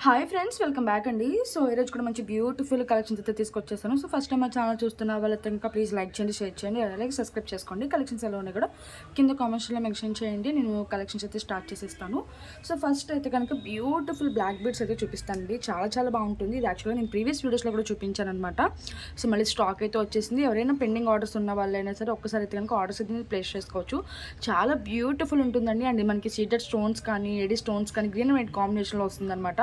Hi friends, welcome back అండి. So ఈరోజు కూడా మంచి బ్యూటిఫుల్ కలెక్షన్స్ అయితే తీసుకొచ్చేస్తాను. సో ఫస్ట్ టైం మా ఛానల్ చూస్తున్న వాళ్ళతో ఇంకా ప్లీజ్ లైక్ చేయండి, షేర్ చేయండి, అలాగే సబ్స్క్రైబ్ చేసుకోండి. కలెక్షన్స్ ఎలా ఉన్నాయి కూడా కింద కామెంట్స్లో మెన్షన్ చేయండి. నేను కలెక్షన్స్ అయితే స్టార్ట్ చేసేస్తాను. సో ఫస్ట్ అయితే కనుక బ్యూటిఫుల్ బ్లాక్ బీడ్స్ అయితే చూపిస్తానండి. చాలా చాలా బాగుంటుంది. ఇది యాక్చువల్గా నేను ప్రీవియస్ వీడియోస్లో కూడా చూపించాను అనమాట. సో మళ్ళీ స్టాక్ అయితే వచ్చేసింది. ఎవరైనా పెండింగ్ ఆర్డర్స్ ఉన్న వాళ్ళైనా సరే ఒక్కసారి అయితే కనుక ఆర్డర్స్ అయితే ప్లేస్ చేసుకోవచ్చు. చాలా బ్యూటిఫుల్ ఉంటుందండి. అండ్ మనకి సీటెడ్ స్టోన్స్ కానీ, ఎడీ స్టోన్స్ కానీ గ్రీన్ అండ్ వైట్ కాంబినేషన్లో వస్తుందన్నమాట.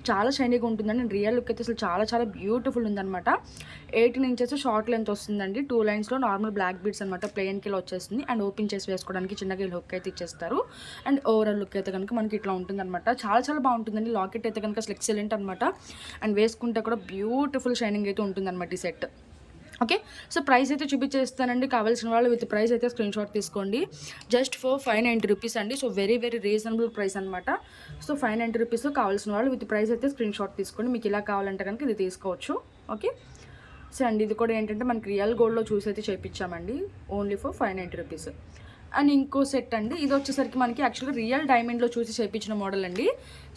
చాలా షైనీగా ఉంటుందండి. రియల్ లుక్ అయితే అసలు చాలా చాలా బ్యూటిఫుల్ ఉందన్నమాట. 18 ఇంచెస్ షార్ట్ లెంత్ వస్తుందండి. 2 లైన్స్లో నార్మల్ బ్లాక్ బీడ్స్ అనమాట. ప్లెయిన్ కిలో వచ్చేస్తుంది. అండ్ ఓపెన్ చేసి వేసుకోవడానికి చిన్నగా లుక్ అయితే ఇచ్చేస్తారు. అండ్ ఓవరాల్ లుక్ అయితే కనుక మనకి ఇట్లా ఉంటుందన్నమాట. చాలా చాలా బాగుంటుందండి. లాకెట్ అయితే కనుక అసలు ఎక్సలెంట్ అనమాట. అండ్ వేసుకుంటే కూడా బ్యూటిఫుల్ షైనింగ్ అయితే ఉంటుందన్నమాట ఈ సెట్. ఓకే, సో ప్రైస్ అయితే చూపించేస్తానండి. కావాల్సిన వాళ్ళు విత్ ప్రైస్ అయితే స్క్రీన్ షాట్ తీసుకోండి. జస్ట్ ఫర్ 590 రూపీస్ అండి. So very very reasonable price అనమాట. సో 590 రూపీస్ కావాల్సిన వాళ్ళు విత్ ప్రైస్ అయితే స్క్రీన్ షాట్ తీసుకోండి. మీకు ఇలా కావాలంటే కనుక ఇది తీసుకోవచ్చు. ఓకే, సో అండి ఇది కూడా ఏంటంటే మనకి రియల్ గోల్డ్లో చూసి అయితే చేయించామండి. Only for 590 rupees. అండ్ ఇంకో సెట్ అండి. ఇది వచ్చేసరికి మనకి యాక్చువల్గా రియల్ డైమండ్లో చూసి చేయించిన మోడల్ అండి.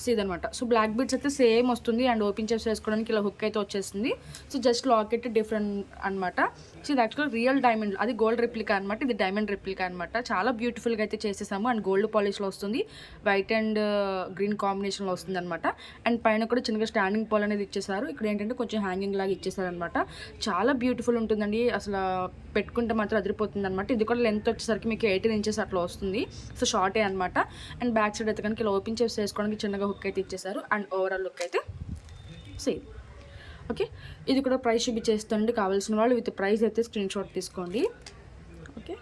సో ఇదనమాట. సో బ్లాక్ బీడ్స్ అయితే సేమ్ వస్తుంది. అండ్ ఓపెన్ చేసి వేసుకోవడానికి ఇలా హుక్ అయితే వచ్చేస్తుంది. సో జస్ట్ లాకెట్ డిఫరెంట్ అనమాట. సో ఇది యాక్చువల్గా రియల్ డైమండ్, అది గోల్డ్ రిప్లికా అనమాట. ఇది డైమండ్ రిప్లికా అనమాట. చాలా బ్యూటిఫుల్గా అయితే చేసేసాము. అండ్ గోల్డ్ పాలిష్లో వస్తుంది. వైట్ అండ్ గ్రీన్ కాంబినేషన్లో వస్తుంది అనమాట. అండ్ పైన కూడా చిన్నగా స్టాండింగ్ పాల్ అనేది ఇచ్చేసారు. ఇక్కడ ఏంటంటే కొంచెం హ్యాంగింగ్ లాగా ఇచ్చేసారు అనమాట. చాలా బ్యూటిఫుల్ ఉంటుందండి. అసలు పెట్టుకుంటే మాత్రం అదిరిపోతుంది అనమాట. ఇది కూడా లెంత్ వచ్చేసరికి మీకు 18 ఇంచెస్ అట్లా వస్తుంది. సో షార్టే అనమాట. అండ్ బ్యాక్ సైడ్ అయితే కనుక ఇలా ఓపెన్ చేసి వేసుకోవడానికి చిన్నగా హుక్ అయితే ఇచ్చేసారు. అండ్ ఓవరాల్ లుక్ అయితే సేమ్. ఓకే, ఇది కూడా ప్రైస్ చూపించేస్తానండి. కావాల్సిన వాళ్ళు విత్ ప్రైస్ అయితే స్క్రీన్ షాట్ తీసుకోండి. ఓకే,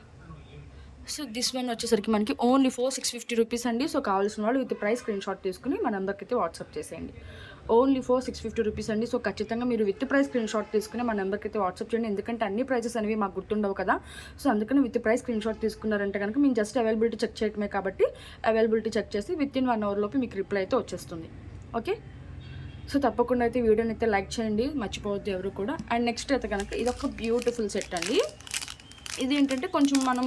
సో దిస్ వన్ వచ్చేసరికి మనకి ఓన్లీ 650 రూపీస్ అండి. సో కావాల్సిన వాళ్ళు విత్ ప్రైస్ స్క్రీన్ షాట్ తీసుకుని మా నెంబర్కి అయితే వాట్సాప్ చేసేయండి. ఓన్లీ 650 రూపీస్ అండి. సో ఖచ్చితంగా మీరు విత్ ప్రైస్ స్క్రీన్ షాట్ తీసుకుని మా నెంబర్కి అయితే వాట్సాప్ చేయండి. ఎందుకంటే అన్ని ప్రైసెస్ అనేవి మాకు గుర్తుండవు కదా. సో అందుకని విత్ ప్రైస్ స్క్రీన్ షాట్ తీసుకున్నారంటే కనుక మేము జస్ట్ అవైలబిలిటీ చెక్ చేయడమే కాబట్టి అవైలబిలిటీ చెక్ చేసి విత్ ఇన్ 1 అవర్ లోపు మీకు రిప్లై అయితే వచ్చేస్తుంది. ఓకే, సో తప్పకుండా అయితే వీడియోని అయితే లైక్ చేయండి, మర్చిపోవద్దు ఎవరు కూడా. అండ్ నెక్స్ట్ అయితే కనుక ఇది ఒక బ్యూటిఫుల్ సెట్ అండి. ఇది ఏంటంటే కొంచెం మనం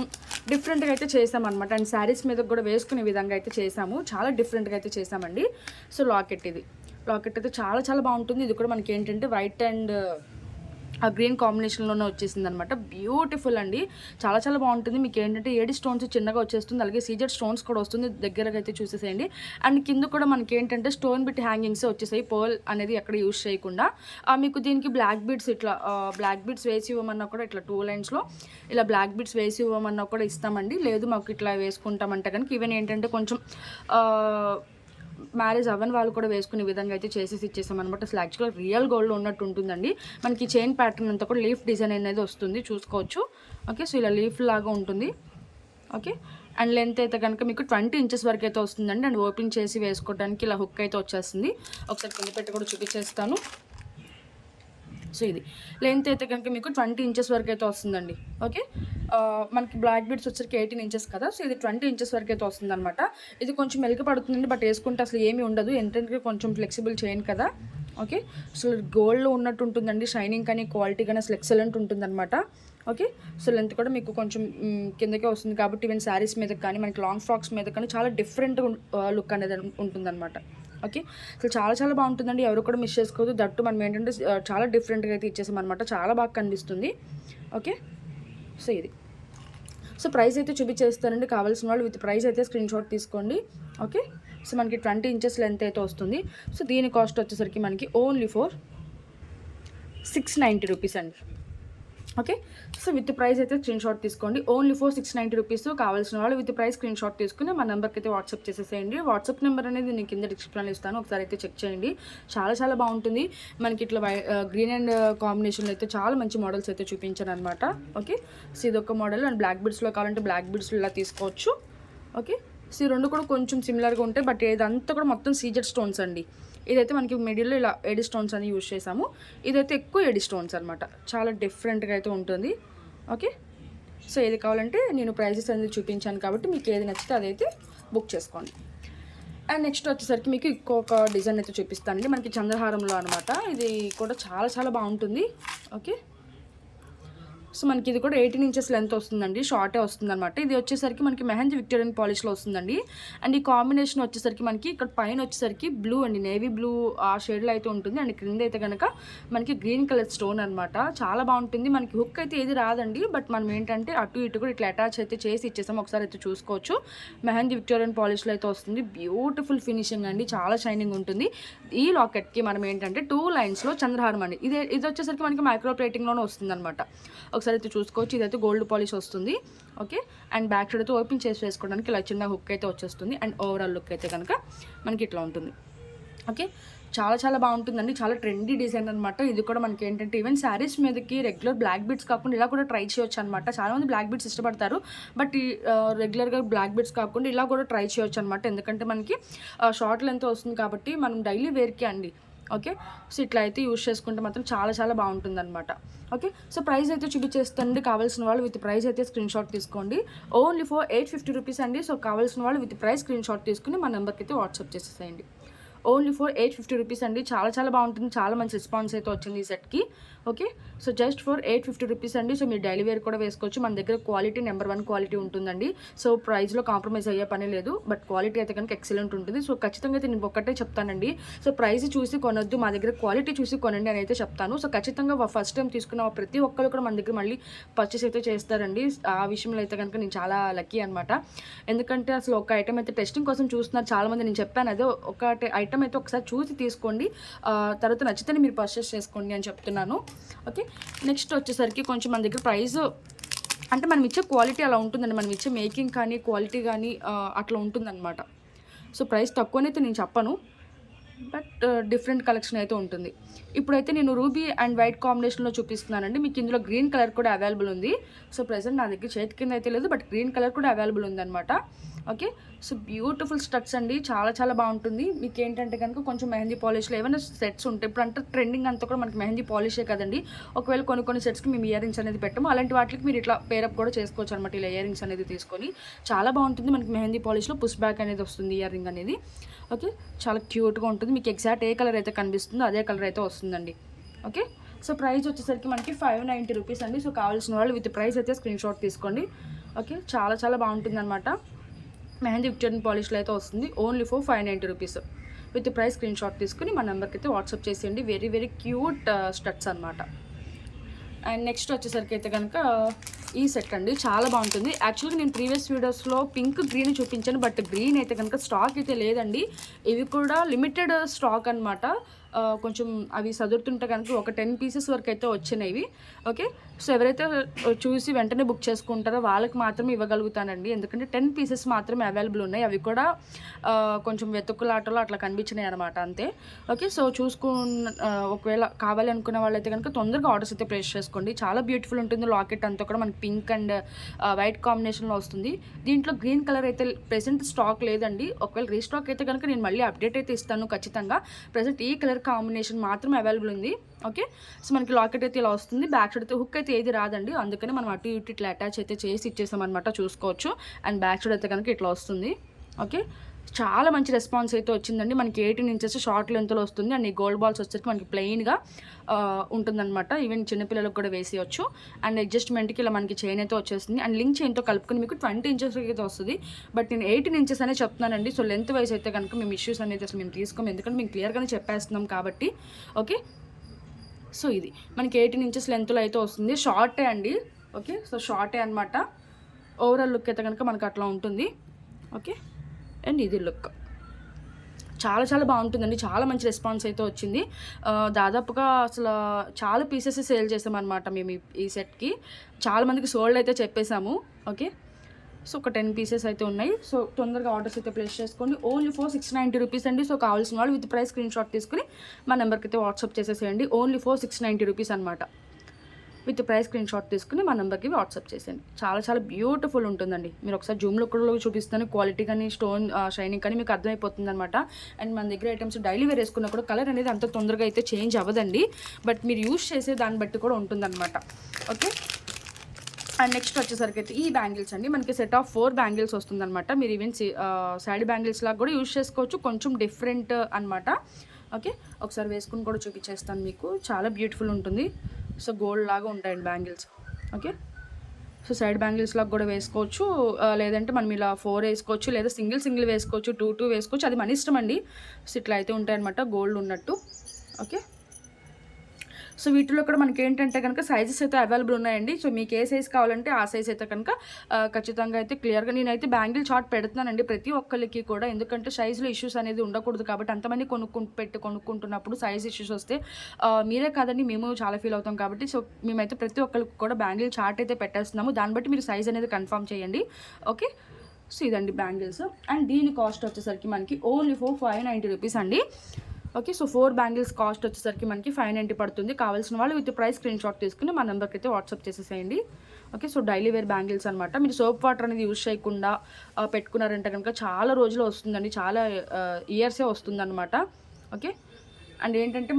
డిఫరెంట్గా అయితే చేసామన్నమాట. అండ్ శారీస్ మీద కూడా వేసుకునే విధంగా అయితే చేసాము. చాలా డిఫరెంట్గా అయితే చేసామండి. సో లాకెట్ అయితే చాలా చాలా బాగుంటుంది. ఇది కూడా మనకి ఏంటంటే వైట్ అండ్ ఆ గ్రీన్ కాంబినేషన్లోనే వచ్చేసింది అనమాట. బ్యూటిఫుల్ అండి. చాలా చాలా బాగుంటుంది. మీకు ఏంటంటే ఏడి స్టోన్స్ చిన్నగా వచ్చేస్తుంది. అలాగే సీజెడ్ స్టోన్స్ కూడా వస్తుంది. దగ్గరగా అయితే చూసేసేయండి. అండ్ కింద కూడా మనకి ఏంటంటే స్టోన్ బిట్ హ్యాంగింగ్స్ వచ్చేసాయి. పర్ల్ అనేది ఎక్కడ యూజ్ చేయకుండా. మీకు దీనికి బ్లాక్ బీడ్స్ ఇట్లా బ్లాక్ బీడ్స్ వేసి ఇవ్వమన్నా కూడా ఇట్లా 2 లైన్స్లో ఇలా బ్లాక్ బీడ్స్ వేసి ఇవ్వమన్నా కూడా ఇస్తామండి. లేదు మాకు ఇట్లా వేసుకుంటామంటే కనుక ఈవెన్ ఏంటంటే కొంచెం మ్యారేజ్ అవ్వని వాళ్ళు కూడా వేసుకునే విధంగా అయితే చేసేసి ఇచ్చేసామన్నమాట. అసలు యాక్చువల్గా రియల్ గోల్డ్లో ఉన్నట్టు ఉంటుందండి. మనకి చైన్ ప్యాటర్న్ అంతా కూడా లీఫ్ డిజైన్ అనేది వస్తుంది, చూసుకోవచ్చు. ఓకే, సో ఇలా లీఫ్ లాగా ఉంటుంది. ఓకే, అండ్ లెంత్ అయితే కనుక మీకు 20 ఇంచెస్ వరకు అయితే వస్తుందండి. అండ్ ఓపెన్ చేసి వేసుకోవడానికి ఇలా హుక్ అయితే వచ్చేస్తుంది. ఒకసారి కింద పెట్టి కూడా చూపించేస్తాను. సో ఇది లెంత్ అయితే కనుక మీకు 20 ఇంచెస్ వరకు అయితే వస్తుందండి. ఓకే, మనకి బ్లాక్ బీడ్స్ వచ్చరికి 18 ఇంచెస్ కదా. సో ఇది 20 ఇంచెస్ వరకు అయితే వస్తుంది అనమాట. ఇది కొంచెం మెలిక పడుతుందండి, బట్ వేసుకుంటే అసలు ఏమీ ఉండదు. ఎందుకంటే కొంచెం ఫ్లెక్సిబుల్ చైన్ కదా. ఓకే, సో గోల్డ్లో ఉన్నట్టు ఉంటుందండి. షైనింగ్ కానీ క్వాలిటీ కానీ అసలు ఎక్సలెంట్ ఉంటుందన్నమాట. ఓకే, సో లెంత్ కూడా మీకు కొంచెం కిందకే వస్తుంది కాబట్టి ఈవెన్ శారీస్ మీద కానీ మనకి లాంగ్ ఫ్రాక్స్ మీద కానీ చాలా డిఫరెంట్ లుక్ అనేది ఉంటుందన్నమాట. ఓకే, సో చాలా చాలా బాగుంటుందండి. ఎవరు కూడా మిస్ చేసుకోవద్దు. దట్టు మనం ఏంటంటే చాలా డిఫరెంట్గా అయితే ఇచ్చేసామన్నమాట. చాలా బాగా కనిపిస్తుంది. ఓకే, సో ఇది. సో ప్రైస్ అయితే చూపించేస్తానండి. కావాల్సిన వాళ్ళు విత్ ప్రైస్ అయితే స్క్రీన్ షాట్ తీసుకోండి. ఓకే, సో మనకి 20 ఇంచెస్ లెంత్ అయితే వస్తుంది. సో దీని కాస్ట్ వచ్చేసరికి మనకి ఓన్లీ 690 రూపీస్ అండి. ఓకే, సో విత్ ప్రైస్ అయితే స్క్రీన్ షాట్ తీసుకోండి. Only 690 rupees. కావాల్సిన వాళ్ళు విత్ ప్రైస్ స్క్రీన్ షాట్ తీసుకుని మా నెంబర్కి అయితే వాట్సాప్ చేసేసేయండి. వాట్సాప్ నెంబర్ అనేది నేను కింద డిస్క్రిప్షన్లో ఇస్తాను, ఒకసారి అయితే చెక్ చేయండి. చాలా చాలా బాగుంటుంది. మనకి ఇట్లా గ్రీన్ అండ్ కాంబినేషన్లో అయితే చాలా మంచి మోడల్స్ అయితే చూపించాను అనమాట. ఓకే, సో ఇదొక మోడల్. అండ్ బ్లాక్ బీడ్స్లో కావాలంటే బ్లాక్ బీడ్స్లో ఇలా తీసుకోవచ్చు. ఓకే, సో ఈ రెండు కూడా కొంచెం సిమిలర్గా ఉంటాయి, బట్ ఇదంతా కూడా మొత్తం సీజెడ్ స్టోన్స్ అండి. ఇదైతే మనకి మిడిల్లో ఇలా ఎడి స్టోన్స్ అని యూజ్ చేసాము. ఇదైతే ఎక్కువ ఎడి స్టోన్స్ అనమాట. చాలా డిఫరెంట్గా అయితే ఉంటుంది. ఓకే, సో ఏది కావాలంటే నేను ప్రైసెస్ అనేది చూపించాను కాబట్టి మీకు ఏది నచ్చితే అదైతే బుక్ చేసుకోండి. అండ్ నెక్స్ట్ వచ్చేసరికి మీకు ఇంకొక డిజైన్ అయితే చూపిస్తానండి. మనకి చంద్రహారంలో అనమాట. ఇది కూడా చాలా చాలా బాగుంటుంది. ఓకే, సో మనకి ఇది కూడా 18 ఇంచెస్ లెంత్ వస్తుందండి, షార్టే వస్తుందన్నమాట. ఇది వచ్చేసరికి మనకి మెహందీ విక్టోరియన్ పాలిష్లో వస్తుందండి. అండ్ ఈ కాంబినేషన్ వచ్చేసరికి మనకి ఇక్కడ పైన వచ్చేసరికి బ్లూ అండి, నేవీ బ్లూ ఆ షేడ్లో అయితే ఉంటుంది. అండ్ క్రింద అయితే కనుక మనకి గ్రీన్ కలర్ స్టోన్ అనమాట. చాలా బాగుంటుంది. మనకి హుక్ అయితే ఏది రాదండి, బట్ మనం ఏంటంటే అటు ఇటు కూడా ఇట్లా అటాచ్ అయితే చేసి ఇచ్చేసాం. ఒకసారి అయితే చూసుకోవచ్చు. మెహందీ విక్టోరియన్ పాలిష్లో అయితే వస్తుంది. బ్యూటిఫుల్ ఫినిషింగ్ అండి, చాలా షైనింగ్ ఉంటుంది. ఈ లాకెట్కి మనం ఏంటంటే 2 లైన్స్లో చంద్రహారం అండి. ఇది వచ్చేసరికి మనకి మైక్రో ప్లేటింగ్లోనే వస్తుంది అనమాట. ఒకసారి అయితే చూసుకోవచ్చు. ఇదైతే గోల్డ్ పాలిష్ వస్తుంది. ఓకే, అండ్ బ్యాక్ సైడ్ అయితే ఓపెన్ చేసి వేసుకోవడానికి ఇలా చిన్న హుక్ అయితే వచ్చేస్తుంది. అండ్ ఓవరాల్ లుక్ అయితే కనుక మనకి ఇట్లా ఉంటుంది. ఓకే, చాలా చాలా బాగుంటుందండి. చాలా ట్రెండీ డిజైన్ అనమాట. ఇది కూడా మనకి ఏంటంటే ఈవెన్ శారీస్ మీదకి రెగ్యులర్ బ్లాక్ బీడ్స్ కాకుండా ఇలా కూడా ట్రై చేయొచ్చు అనమాట. చాలామంది బ్లాక్ బీడ్స్ ఇష్టపడతారు, బట్ ఈ రెగ్యులర్గా బ్లాక్ బీడ్స్ కాకుండా ఇలా కూడా ట్రై చేయొచ్చు అనమాట. ఎందుకంటే మనకి షార్ట్ లెంత్ వస్తుంది కాబట్టి మనం డైలీ వేర్కి అండి. ఓకే, సో ఇట్లా అయితే యూజ్ చేసుకుంటే మాత్రం చాలా చాలా బాగుంటుంది అనమాట. ఓకే, సో ప్రైస్ అయితే చూపించేస్తుంది. కావాల్సిన వాళ్ళు విత్ ప్రైస్ అయితే స్క్రీన్ షాట్ తీసుకోండి. ఓన్లీ ఫర్ 850 రూపీస్ అండి. సో కావాల్సిన వాళ్ళు విత్ ప్రైస్ స్క్రీన్ షాట్ తీసుకుని మా నెంబర్కి అయితే వాట్సాప్ చేసేసేయండి. ఓన్లీ ఫర్ 850 రూపీస్ అండి. చాలా చాలా బాగుంటుంది. చాలా మంచి రెస్పాన్స్ అయితే వచ్చింది ఈ సెట్కి. Okay, so just for 850 rupees అండి. సో మీరు డైలీ వేర్ కూడా వేసుకోవచ్చు. మన దగ్గర క్వాలిటీ నెంబర్ 1 క్వాలిటీ ఉంటుందండి. సో ప్రైస్లో కాంప్రమైజ్ అయ్యే పని లేదు, బట్ క్వాలిటీ అయితే కనుక ఎక్సలెంట్ ఉంటుంది. సో ఖచ్చితంగా అయితే నేను ఒకటే చెప్తానండి, సో ప్రైస్ చూసి కొనొద్దు, మా దగ్గర క్వాలిటీ చూసి కొనండి అని అయితే చెప్తాను. సో ఖచ్చితంగా ఫస్ట్ టైం తీసుకున్న ప్రతి ఒక్కరు కూడా మన దగ్గర మళ్ళీ పర్చేస్ అయితే చేస్తారండి. ఆ విషయంలో అయితే కనుక నేను చాలా లక్కీ అనమాట. ఎందుకంటే అసలు ఒక ఐటమ్ అయితే టెస్టింగ్ కోసం చూస్తున్నారు చాలామంది. నేను చెప్పాను అదే, ఒక ఐటమ్ అయితే ఒకసారి చూసి తీసుకోండి, తర్వాత నచ్చితేనే మీరు పర్చేస్ చేసుకోండి అని చెప్తున్నాను. ఓకే, నెక్స్ట్ వచ్చేసరికి కొంచెం మన దగ్గర ప్రైస్ అంటే మనం ఇచ్చే క్వాలిటీ అలా ఉంటుందండి. మనం ఇచ్చే మేకింగ్ కానీ క్వాలిటీ కానీ అట్లా ఉంటుందన్నమాట. సో ప్రైస్ తక్కువనైతే నేను చెప్పను, బట్ డిఫరెంట్ కలెక్షన్ అయితే ఉంటుంది. ఇప్పుడైతే నేను రూబీ అండ్ వైట్ కాంబినేషన్లో చూపిస్తున్నానండి. మీకు ఇందులో గ్రీన్ కలర్ కూడా అవైలబుల్ ఉంది. సో ప్రెజెంట్ నా దగ్గర చేతి కింద అయితే లేదు, బట్ గ్రీన్ కలర్ కూడా అవైలబుల్ ఉందన్నమాట. ఓకే, సో బ్యూటిఫుల్ స్టడ్స్ అండి, చాలా చాలా బాగుంటుంది. మీకు ఏంటంటే కనుక కొంచెం మెహందీ పాలిష్లో ఏమైనా సెట్స్ ఉంటాయి. ఇప్పుడు అంటే ట్రెండింగ్ అంతా కూడా మనకి మెహందీ పాలిషే కదండి. ఒకవేళ కొన్ని సెట్స్కి మేము ఇయర్ రింగ్స్ అనేది పెట్టాము, అలాంటి వాటికి మీరు ఇట్లా పేరప్ కూడా చేసుకోవచ్చు అనమాట. ఇలా ఇయర్ రింగ్స్ అనేది తీసుకొని చాలా బాగుంటుంది. మనకి మెహందీ పాలిష్లో పుష్ బ్యాక్ అనేది వస్తుంది, ఇయర్ రింగ్ అనేది. ఓకే, చాలా క్యూట్గా ఉంటుంది. మీకు ఎగ్జాక్ట్ ఏ కలర్ అయితే కనిపిస్తుందో అదే కలర్ అయితే వస్తుందండి. ఓకే, సో ప్రైస్ వచ్చేసరికి మనకి 590 రూపీస్ అండి. సో కావాల్సిన వాళ్ళు విత్ ప్రైస్ అయితే స్క్రీన్ షాట్ తీసుకోండి. ఓకే, చాలా చాలా బాగుంటుంది అనమాట. మెహందీ విక్టోరియన్ పాలిష్లో అయితే వస్తుంది. Only for 590 rupees. With price screen shot తీసుకుని మా నెంబర్కి అయితే వాట్సాప్ చేసేయండి. వెరీ వెరీ క్యూట్ స్టడ్స్ అనమాట. అండ్ నెక్స్ట్ వచ్చేసరికి అయితే కనుక ఈ సెట్ అండి, చాలా బాగుంటుంది. యాక్చువల్గా నేను ప్రీవియస్ వీడియోస్లో పింక్ గ్రీన్ చూపించాను, బట్ గ్రీన్ అయితే కనుక స్టాక్ అయితే లేదండి. ఇవి కూడా లిమిటెడ్ స్టాక్ అనమాట. కొంచెం అవి సదురుతుంటే కనుక ఒక 10 పీసెస్ వరకు అయితే వచ్చినాయి. ఓకే, సో ఎవరైతే చూసి వెంటనే బుక్ చేసుకుంటారో వాళ్ళకి మాత్రమే ఇవ్వగలుగుతానండి. ఎందుకంటే 10 పీసెస్ మాత్రమే అవైలబుల్ ఉన్నాయి. అవి కూడా కొంచెం వెతుకులాటలో అట్లా కనిపించినాయి అనమాట, అంతే. ఓకే, సో ఒకవేళ కావాలి అనుకున్న వాళ్ళైతే కనుక తొందరగా ఆర్డర్స్ అయితే ప్లేస్ చేసుకోండి. చాలా బ్యూటిఫుల్ ఉంటుంది. లాకెట్ అంతా కూడా మనకి పింక్ అండ్ వైట్ కాంబినేషన్లో వస్తుంది. దీంట్లో గ్రీన్ కలర్ అయితే ప్రెసెంట్ స్టాక్ లేదండి. ఒకవేళ రీస్టాక్ అయితే కనుక నేను మళ్ళీ అప్డేట్ అయితే ఇస్తాను ఖచ్చితంగా. ప్రెసెంట్ ఈ కలర్ కాంబినేషన్ మాత్రమే అవైలబుల్ ఉంది. ఓకే, సో మనకి లాకెట్ అయితే ఇలా వస్తుంది. బ్యాక్ సైడ్ అయితే హుక్ అయితే ఏది రాదండి, అందుకని మనం అటు ఇటు ఇట్లా అటాచ్ అయితే చేసి ఇచ్చేసాం అనమాట, చూసుకోవచ్చు. అండ్ బ్యాక్ సైడ్ అయితే కనుక ఇట్లా వస్తుంది. ఓకే, చాలా మంచి రెస్పాన్స్ అయితే వచ్చిందండి. మనకి 18 ఇంచెస్ షార్ట్ లెంత్లో వస్తుంది. అండ్ ఈ గోల్డ్ బాల్స్ వచ్చేసరికి మనకి ప్లెయిన్గా ఉంటుందన్నమాట. ఈవెన్ చిన్నపిల్లలకు కూడా వేసేయచ్చు. అండ్ అడ్జస్ట్మెంట్కి ఇలా మనకి చైన్ అయితే వచ్చేస్తుంది. అండ్ లింక్ చైన్తో కలుపుకొని మీకు 20 ఇంచెస్ అయితే వస్తుంది. బట్ నేను 18 ఇంచెస్ అనే చెప్తున్నానండి. సో లెంత్ వైజ్ అయితే కనుక మేము ఇష్యూస్ అనేది అసలు మేము తీసుకోము, ఎందుకంటే మేము క్లియర్గానే చెప్పేస్తున్నాం కాబట్టి. ఓకే, సో ఇది మనకి 18 ఇంచెస్ లెంత్లో అయితే వస్తుంది. షార్టే అండి. ఓకే, సో షార్టే అనమాట. ఓవరాల్ లుక్ అయితే కనుక మనకు అట్లా ఉంటుంది. ఓకే, అండ్ ఇది లుక్ చాలా చాలా బాగుంటుందండి. చాలా మంచి రెస్పాన్స్ అయితే వచ్చింది. దాదాపుగా అసలు చాలా పీసెస్ సేల్ చేసామన్నమాట మేము ఈ సెట్కి. చాలామందికి సోల్డ్ అయితే చెప్పేశాము. ఓకే, సో ఒక 10 పీసెస్ అయితే ఉన్నాయి. సో తొందరగా ఆర్డర్స్ అయితే ప్లేస్ చేసుకోండి. ఓన్లీ ఫర్ 690 రూపీస్ అండి. సో కావాల్సిన వాళ్ళు విత్ ప్రైస్ స్క్రీన్ షాట్ తీసుకుని మా నెంబర్కి అయితే వాట్సాప్ చేసేసేయండి. ఓన్లీ ఫర్ 690 రూపీస్ అనమాట. విత్ ప్రైస్ స్క్రీన్ షాట్ తీసుకుని మా నెంబర్కి వాట్సాప్ చేసేయండి. చాలా చాలా బ్యూటిఫుల్ ఉంటుందండి. మీరు ఒకసారి జూమ్లో కూడా చూపిస్తాను. క్వాలిటీ కానీ స్టోన్ షైనింగ్ కానీ మీకు అర్థమైపోతుంది అనమాట. అండ్ మన దగ్గర ఐటమ్స్ డైలీ వేర్ వేసుకున్నా కూడా కలర్ అనేది అంత తొందరగా అయితే చేంజ్ అవ్వదండి, బట్ మీరు యూజ్ చేసే దాన్ని బట్టి కూడా ఉంటుందన్నమాట. ఓకే, అండ్ నెక్స్ట్ వచ్చేసరికి అయితే ఈ బ్యాంగిల్స్ అండి. మనకి సెట్ ఆఫ్ 4 బ్యాంగిల్స్ వస్తుందన్నమాట. మీరు ఈవెన్ శాడీ బ్యాంగిల్స్ లాగా కూడా యూజ్ చేసుకోవచ్చు, కొంచెం డిఫరెంట్ అనమాట. ఓకే, ఒకసారి వేసుకుని కూడా చూపించేస్తాను మీకు. చాలా బ్యూటిఫుల్ ఉంటుంది. సో గోల్డ్ లాగా ఉంటాయండి bangles. Okay. So side bangles లాగా కూడా వేసుకోవచ్చు, లేదంటే మనం ఇలా 4 వేసుకోవచ్చు, లేదా సింగిల్ వేసుకోవచ్చు, 2 వేసుకోవచ్చు, అది మన ఇష్టం అండి. సో ఇట్లా అయితే ఉంటాయన్నమాట గోల్డ్ ఉన్నట్టు. ఓకే. సో వీటిలో కూడా మనకి ఏంటంటే కనుక సైజెస్ అయితే అవైలబుల్ ఉన్నాయండి. సో మీకు ఏ సైజ్ కావాలంటే ఆ సైజ్ అయితే కనుక ఖచ్చితంగా అయితే క్లియర్గా నేనైతే బ్యాంగిల్ చార్ట్ పెడుతున్నానండి ప్రతి ఒక్కరికి కూడా. ఎందుకంటే సైజులో ఇష్యూస్ అనేది ఉండకూడదు కాబట్టి, అంతమంది కొనుక్కుంటున్నప్పుడు సైజ్ ఇష్యూస్ వస్తే మీరే కాదండి మేము చాలా ఫీల్ అవుతాం కాబట్టి, సో మేమైతే ప్రతి ఒక్కరికి కూడా బ్యాంగిల్ చార్ట్ అయితే పెట్టేస్తున్నాము. దాన్ని బట్టి మీరు సైజ్ అనేది కన్ఫర్మ్ చేయండి. ఓకే. సో ఇదండి బ్యాంగిల్స్. అండ్ దీని కాస్ట్ వచ్చేసరికి మనకి ఓన్లీ ఫర్ 590 రూపీస్ అండి. ఓకే. సో 4 బ్యాంగిల్స్ కాస్ట్ వచ్చేసరికి మనకి 590 పడుతుంది. కావాల్సిన వాళ్ళు విత్ ప్రైస్ స్క్రీన్ షాట్ తీసుకుని మా నెంబర్కి అయితే వాట్సాప్ చేసేసేయండి. Okay. So daily wear bangles అనమాట. మీరు సోప్ వాటర్ అనేది యూజ్ చేయకుండా పెట్టుకున్నారంటే కనుక చాలా రోజులు వస్తుందండి, చాలా ఇయర్సే వస్తుందన్నమాట. ఓకే. అండ్ ఏంటంటే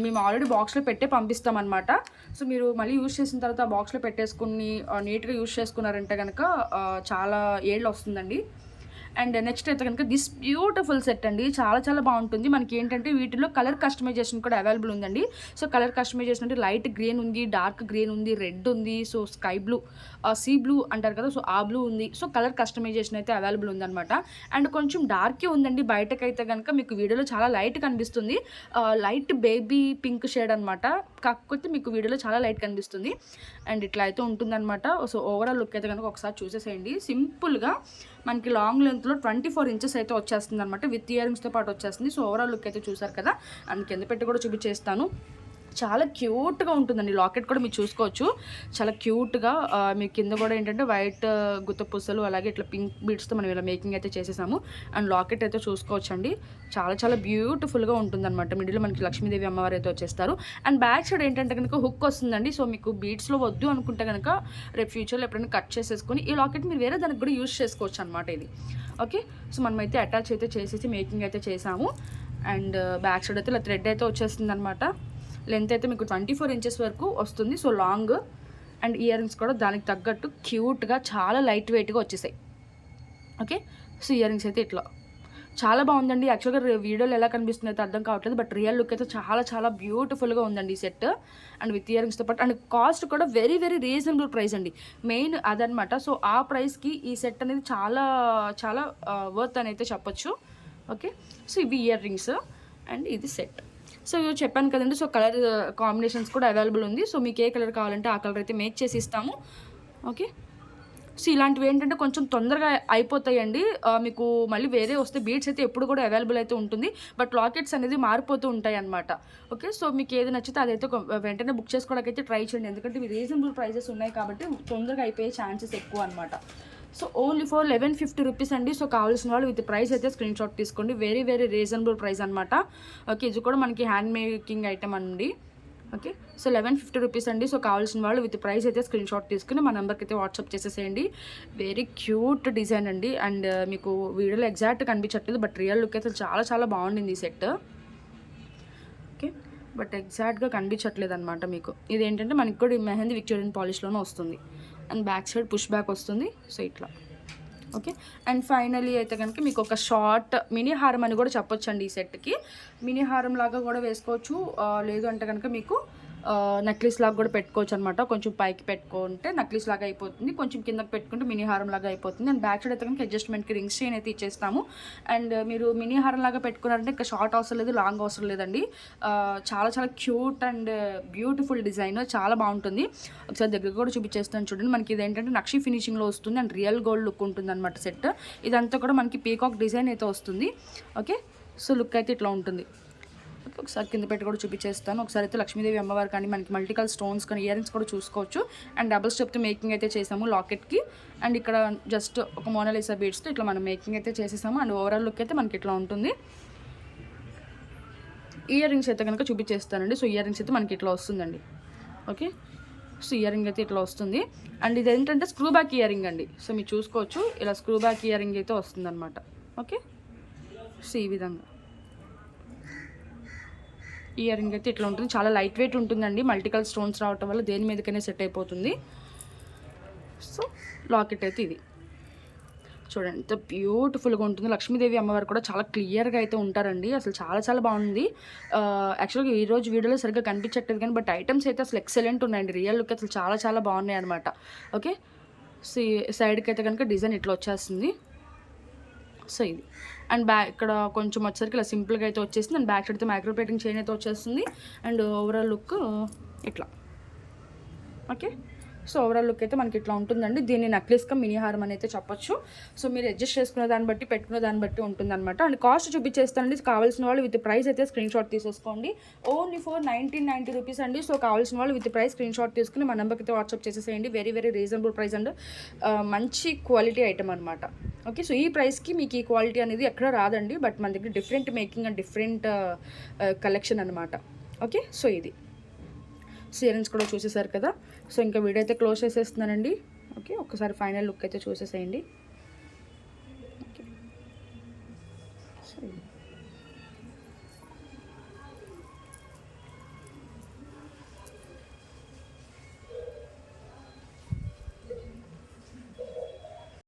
మేము ఆల్రెడీ బాక్స్లో పెట్టే పంపిస్తామన్నమాట. సో మీరు మళ్ళీ యూజ్ చేసిన తర్వాత ఆ బాక్స్లో పెట్టేసుకుని నీట్గా యూజ్ చేసుకున్నారంటే కనుక చాలా ఏళ్ళు వస్తుందండి. అండ్ నెక్స్ట్ అయితే కనుక దిస్ బ్యూటిఫుల్ సెట్ అండి, చాలా చాలా బాగుంటుంది. మనకి ఏంటంటే వీటిలో కలర్ కస్టమైజేషన్ కూడా అవైలబుల్ ఉందండి. సో కలర్ కస్టమైజేషన్ అంటే లైట్ గ్రీన్ ఉంది, డార్క్ గ్రీన్ ఉంది, రెడ్ ఉంది, so sky blue, sea blue అంటారు కదా, సో ఆ బ్లూ ఉంది. సో కలర్ కస్టమైజేషన్ అయితే అవైలబుల్ ఉందన్నమాట. అండ్ కొంచెం డార్కే ఉందండి, బయటకైతే కనుక మీకు వీడియోలో చాలా లైట్ కనిపిస్తుంది, లైట్ బేబీ పింక్ షేడ్ అనమాట. కాకపోతే మీకు వీడియోలో చాలా లైట్ కనిపిస్తుంది. అండ్ ఇట్లా అయితే ఉంటుందన్నమాట. సో ఓవరాల్ లుక్ అయితే కనుక ఒకసారి చూసేసేయండి. సింపుల్గా మనకి లాంగ్ లెంత్లో 24 ఇంచెస్ అయితే వచ్చేస్తుంది అనమాట, విత్ ఇయరింగ్స్తో పాటు వచ్చేస్తుంది. సో ఓవరాల్ లుక్ అయితే చూసారు కదా, అండ్ కింద పెట్టి కూడా చూపించేస్తాను. చాలా క్యూట్గా ఉంటుందండి. లాకెట్ కూడా మీరు చూసుకోవచ్చు, చాలా క్యూట్గా. మీ కింద కూడా ఏంటంటే వైట్ గుత్త పూసలు, అలాగే ఇట్లా పింక్ బీడ్స్తో మనం ఇలా మేకింగ్ అయితే చేసేసాము. అండ్ లాకెట్ అయితే చూసుకోవచ్చు అండి, చాలా చాలా బ్యూటిఫుల్గా ఉంటుందన్నమాట. మిడిల్లో మనకి లక్ష్మీదేవి అమ్మవారు అయితే వచ్చేస్తారు. అండ్ బ్యాక్ సైడ్ ఏంటంటే కనుక హుక్ వస్తుందండి. సో మీకు బీడ్స్లో వద్దు అనుకుంటే కనుక రేపు ఫ్యూచర్లో ఎప్పుడైనా కట్ చేసేసుకొని ఈ లాకెట్ మీరు వేరే దానికి కూడా యూజ్ చేసుకోవచ్చు అనమాట ఇది. ఓకే. సో మనమైతే అటాచ్ అయితే చేసేసి మేకింగ్ అయితే చేసాము. అండ్ బ్యాక్ సైడ్ అయితే ఇలా థ్రెడ్ అయితే వచ్చేస్తుంది అనమాట. లెంత్ అయితే మీకు 24 ఇంచెస్ వరకు వస్తుంది. So long. And ear rings కూడా దానికి తగ్గట్టు క్యూట్గా చాలా లైట్ వెయిట్గా వచ్చేసాయి. ఓకే. సో ఇయర్ రింగ్స్ అయితే ఇట్లా చాలా బాగుందండి. యాక్చువల్గా వీడియోలో ఎలా కనిపిస్తుంది అయితే అర్థం కావట్లేదు, బట్ రియల్ లుక్ అయితే చాలా చాలా బ్యూటిఫుల్గా ఉందండి ఈ సెట్. అండ్ విత్ ఇయర్ రింగ్స్తో పాటు అండ్ కాస్ట్ కూడా వెరీ వెరీ రీజనబుల్ ప్రైస్ అండి, మెయిన్ అదనమాట. సో ఆ ప్రైస్కి ఈ సెట్ అనేది చాలా చాలా వర్త్ అని అయితే చెప్పొచ్చు. ఓకే. సో ఇవి ఇయర్ రింగ్స్ అండ్ ఇది సెట్. సో చెప్పాను కదండి, సో కలర్ కాంబినేషన్స్ కూడా అవైలబుల్ ఉంది. సో మీకు ఏ కలర్ కావాలంటే ఆ కలర్ అయితే మేక్ చేసి ఇస్తాము. ఓకే. సో ఇలాంటివి ఏంటంటే కొంచెం తొందరగా అయిపోతాయండి. మీకు మళ్ళీ వేరే వస్తే బీడ్స్ అయితే ఎప్పుడు కూడా అవైలబుల్ అయితే ఉంటుంది, బట్ లాకెట్స్ అనేది మారిపోతూ ఉంటాయి అన్నమాట. ఓకే. సో మీకు ఏది నచ్చితే అదైతే వెంటనే బుక్ చేసుకోవడానికి అయితే ట్రై చేయండి, ఎందుకంటే ఇవి రీజనబుల్ ప్రైజెస్ ఉన్నాయి కాబట్టి తొందరగా అయిపోయే ఛాన్సెస్ ఎక్కువ అనమాట. సో ఓన్లీ ఫర్ 1150 రూపీస్ అండి. సో కావాల్సిన వాళ్ళు విత్ ప్రైస్ అయితే స్క్రీన్ షాట్ తీసుకోండి, వెరీ వెరీ రీజనబుల్ ప్రైస్ అనమాట. ఓకే. ఇది కూడా మనకి హ్యాండ్ మేకింగ్ ఐటమ్ అండి. ఓకే. సో 1150 రూపీస్ అండి. సో కావాల్సిన వాళ్ళు విత్ ప్రైస్ అయితే స్క్రీన్ షాట్ తీసుకుని మా నెంబర్కి అయితే వాట్సాప్ చేసేసేయండి. వెరీ క్యూట్ డిజైన్ అండి. అండ్ మీకు వీడియోలో ఎగ్జాక్ట్ కనిపించట్లేదు, బట్ రియల్ లుక్ అయితే చాలా చాలా బాగుండింది ఈ సెట్. ఓకే. బట్ ఎగ్జాక్ట్గా కనిపించట్లేదు అనమాట మీకు. ఇదేంటంటే మనకి కూడా మెహందీ విక్టోరియన్ పాలిష్లోనే వస్తుంది. And back side push back వస్తుంది. సో ఇట్లా. ఓకే. అండ్ ఫైనలీ అయితే కనుక మీకు ఒక షార్ట్ మినీ హారం అని కూడా చెప్పొచ్చు అండి. ఈ సెట్కి మినీ హారం లాగా కూడా వేసుకోవచ్చు, లేదు అంటే కనుక మీకు నెక్లెస్ లాగా కూడా పెట్టుకోవచ్చు అనమాట. కొంచెం పైకి పెట్టుకుంటే నెక్లెస్ లాగా అయిపోతుంది, కొంచెం కిందకి పెట్టుకుంటే మినీ హారం లాగా అయిపోతుంది. అండ్ బ్యాక్ సైడ్ అయితే కనుక అడ్జస్ట్మెంట్కి రింగ్స్ చైన్ అయితే ఇచ్చేస్తాము. అండ్ మీరు మినీ హారం లాగా పెట్టుకున్నారంటే ఇంకా షార్ట్ అవసరం లేదు, లాంగ్ అవసరం లేదండి. చాలా చాలా క్యూట్ అండ్ బ్యూటిఫుల్ డిజైన్, చాలా బాగుంటుంది. ఒకసారి దగ్గర కూడా చూపించేస్తాను చూడండి. మనకి ఇదేంటంటే నక్షి ఫినిషింగ్లో వస్తుంది అండ్ రియల్ గోల్డ్ లుక్ ఉంటుంది అనమాట సెట్. ఇదంతా కూడా మనకి పీకాక్ డిజైన్ అయితే వస్తుంది. ఓకే. సో లుక్ అయితే ఇట్లా ఉంటుంది. ఒకసారి కింద పెట్టి కూడా చూపించేస్తాను. ఒకసారి అయితే లక్ష్మీదేవి అమ్మవారు కానీ మనకి మల్టికల్ స్టోన్స్ కానీ ఇయర్ రింగ్స్ కూడా చూసుకోవచ్చు. అండ్ డబుల్ స్టెప్తో మేకింగ్ అయితే చేసాము లాకెట్కి. అండ్ ఇక్కడ జస్ట్ ఒక మోనాలిసా బీడ్స్తో ఇట్లా మనం మేకింగ్ అయితే చేసేసాము. అండ్ ఓవరాల్ లుక్ అయితే మనకి ఇట్లా ఉంటుంది. ఇయర్ రింగ్స్ అయితే కనుక చూపించేస్తానండి. సో ఇయర్ రింగ్స్ అయితే మనకి ఇట్లా వస్తుందండి. ఓకే. సో ఇయర్ రింగ్ అయితే ఇట్లా వస్తుంది. అండ్ ఇది ఏంటంటే స్క్రూ బ్యాక్ ఇయర్ రింగ్ అండి. సో మీరు చూసుకోవచ్చు, ఇలా స్క్రూ బ్యాక్ ఇయర్ రింగ్ అయితే వస్తుంది అనమాట. ఓకే. సో ఈ విధంగా ఇయర్ రింగ్ అయితే ఇట్లా ఉంటుంది, చాలా లైట్ వెయిట్ ఉంటుందండి. మల్టికల్ స్టోన్స్ రావటం వల్ల దేని మీదకైనా సెట్ అయిపోతుంది. సో లాకెట్ అయితే ఇది చూడండి ఎంత బ్యూటిఫుల్గా ఉంటుంది. లక్ష్మీదేవి అమ్మవారు కూడా చాలా క్లియర్గా అయితే ఉంటారండి. అసలు చాలా చాలా బాగుంది. యాక్చువల్గా ఈరోజు వీడియోలో సరిగ్గా కనిపించట్లేదు కానీ బట్ ఐటమ్స్ అయితే అసలు ఎక్సలెంట్ ఉన్నాయండి. రియల్ లుక్ అసలు చాలా చాలా బాగున్నాయి అనమాట. ఓకే, సైడ్కి అయితే కనుక డిజైన్ ఇట్లా వచ్చేస్తుంది. సో ఇది అండ్ బ్యాక్ ఇక్కడ కొంచెం వచ్చేసరికి ఇలా సింపుల్గా అయితే వచ్చేసింది. అండ్ బ్యాక్ సైడ్ అయితే మైక్రో ప్లేటింగ్ చైన్ అయితే వచ్చేస్తుంది. అండ్ ఓవరాల్ లుక్ ఇట్లా. ఓకే, సో ఓవరాల్ లుక్ అయితే మనకి ఇట్లా ఉంటుందండి. దీన్ని నెక్లెస్గా మినీ హారం అని అయితే చెప్పొచ్చు. సో మీరు అడ్జస్ట్ చేసుకునే దాన్ని బట్టి పెట్టుకునే దాన్ని బట్టి ఉంటుందన్నమాట. అండ్ కాస్ట్ చూపించేస్తానండి. కావాల్సిన వాళ్ళు విత్ ప్రైస్ అయితే స్క్రీన్ షాట్ తీసేసుకోండి. ఓన్లీ ఫర్ 1990 రూపీస్ అండి. సో కావాల్సిన వాళ్ళు విత్ ప్రైస్ స్క్రీన్ షాట్ తీసుకుని మా నెంబర్కి అయితే వాట్సాప్ చేసేసేయండి. Very very reasonable price and మంచి క్వాలిటీ ఐటమ్ అనమాట. ఓకే, సో ఈ ప్రైస్కి మీకు ఈ క్వాలిటీ అనేది ఎక్కడ రాదండి. బట్ మన దగ్గర different making and different collection అనమాట. ఓకే, సో ఇది ఇయరింగ్స్ కూడా చూసేసారు కదా. సో ఇంకా వీడియో అయితే క్లోజ్ చేసేస్తున్నానండి. ఓకే, ఒకసారి ఫైనల్ లుక్ అయితే చూసేసేయండి. Okay, so